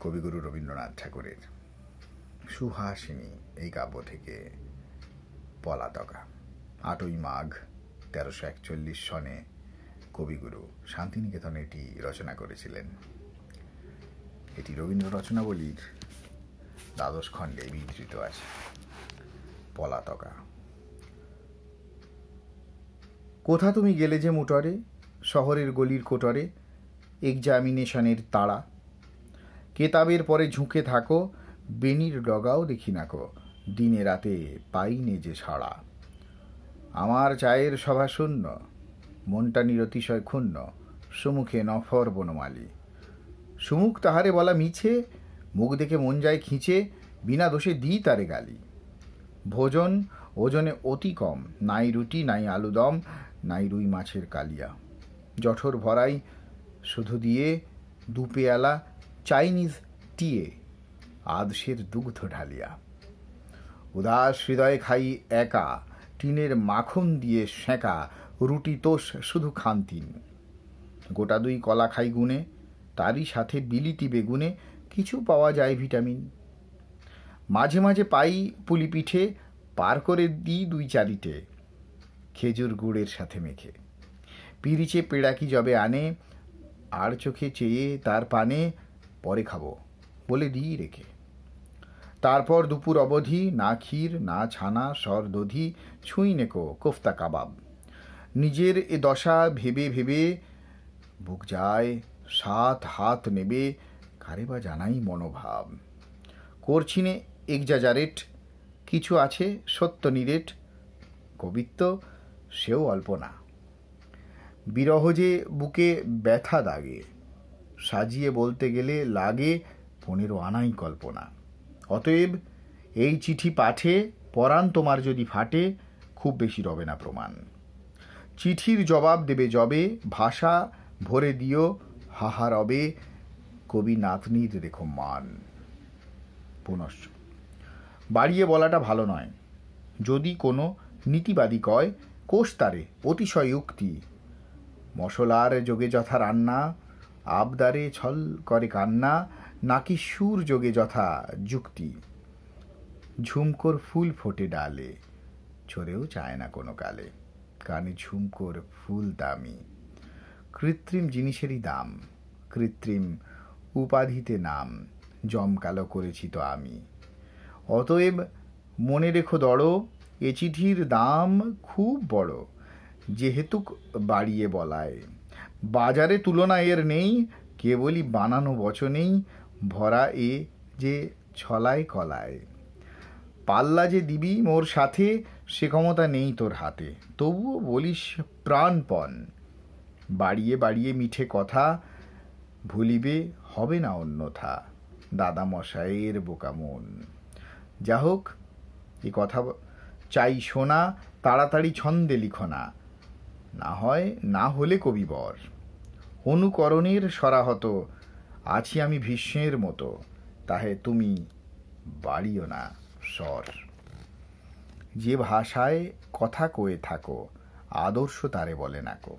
কবিগুরু রবীন্দ্রনাথ ঠাকুরের সুহাসিনী এই কাব্য থেকে পলাতকা। 8ই মাঘ 1341 সনে কবিগুরু শান্তিনিকেতনে এটি রচনা করেছিলেন। এটি রবীন্দ্র রচনাবলীর 12 খণ্ডে বিধৃত আছে। পলাতকা। কোথা তুমি গেলে যে মোটরে, শহরের গলির কোটরে এক্সামিনেশনের তাড়া, কেতাবের পরে ঝুঁকে থাকো, বেনির ডগাও দেখি নাকো, দিনে রাতে পাইনে যে ছাড়া। আমার চায়ের সভা শূন্য, মনটা নিরতিশয় ক্ষুণ্ণ, সুমুখে নফর বনমালী। সুমুখ তাহারে বলা মিছে, মুখ দেখে মন যায় খিঁচে, বিনা দোষে দিই তারে গালি। ভোজন ওজনে অতি কম, নাই রুটি নাই আলুদম, নাই রুই মাছের কালিয়া। জঠর ভরাই শুধু দিয়ে 2 পেয়ালা চাইনিজ টিয়ে, আদশের দুগ্ধ ঢালিয়া। উদাস হৃদয়ে খাই একা, টিনের মাখন দিয়ে সেঁকা, রুটি তোষ শুধু খান 3। গোটা 2 কলা খাই গুনে, তারই সাথে বিলিতি বেগুনে কিছু পাওয়া যায় ভিটামিন। মাঝে মাঝে পাই পুলি পিঠে, পার করে দিই 2-4টে, খেজুর গুড়ের সাথে মেখে। পিরিচে পেড়াকি যবে আনে, আর চোখে চেয়ে তার পানে, পরে খাবো বলে দিই রেখে। তারপর দুপুর অবধি না ক্ষীর না ছানা সর দধি, ছুঁই নেকো কোফতা কাবাব। নিজের এ দশা ভেবে ভেবে বুক যায় 7 হাত নেবে, কারে বা জানাই মনোভাব। করছিনে এক্সাজারেট, কিছু আছে সত্য নিরেট, কবিত্ব সেও অল্প না। বিরহ যে বুকে ব্যথা দাগে, সাজিয়ে বলতে গেলে লাগে 15 আনাই কল্পনা। অতএব এই চিঠি পাঠে পরাণ তোমার যদি ফাটে, খুব বেশি রবে না প্রমাণ। চিঠির জবাব দেবে যবে, ভাষা ভরে দিও হাহা রবে, কবি নাতনির রেখো মান। পুনশ্চ বাড়িয়ে বলাটা ভালো নয়। যদি কোনো নীতিবাদী কয়, কোষ তারে অতিশয় উক্তি। মশলার যোগে যথা রান্না, আবদারে ছল করে কান্না, নাকি সুর যোগে যথা যুক্তি। ঝুমকোর ফুল ফোটে ডালে, ছড়েও চায় না কোনো কালে, কানে ঝুমকোর ফুল দামি। কৃত্রিম জিনিসেরই দাম, কৃত্রিম উপাধিতে নাম, জমকালো করেছি তো আমি। অতএব মনে রেখো দড়ো, এ চিঠির দাম খুব বড়, যেহেতুক বাড়িয়ে বলায়। বাজারে তুলনা এর নেই, কেবলই বানানো বচনেই ভরা এ যে ছলায় কলায়। পাল্লা যে দিবি মোর সাথে, সে ক্ষমতা নেই তোর হাতে, তবুও বলিস প্রাণপণ। বাড়িয়ে বাড়িয়ে মিঠে কথা, ভুলিবে হবে না অন্যথা, দাদা মশাইয়ের বোকা মন। যা হোক, এ কথা চাই শোনা, তাড়াতাড়ি ছন্দে লিখো না, না হয় না হলে কবিবর। অনুকরণের সরাহত, আছি আমি ভীষ্মের মতো, তাহে তুমি বাড়িও না স্বর। যে ভাষায় কথা কয়ে থাকো, আদর্শ তারে বলে নাকো।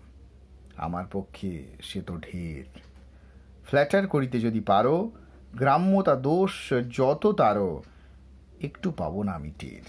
আমার পক্ষে সে তো ঢের। ফ্ল্যাটার করিতে যদি পারো, গ্রাম্যতা দোষ যত তারও, একটু পাবো না আমি টের।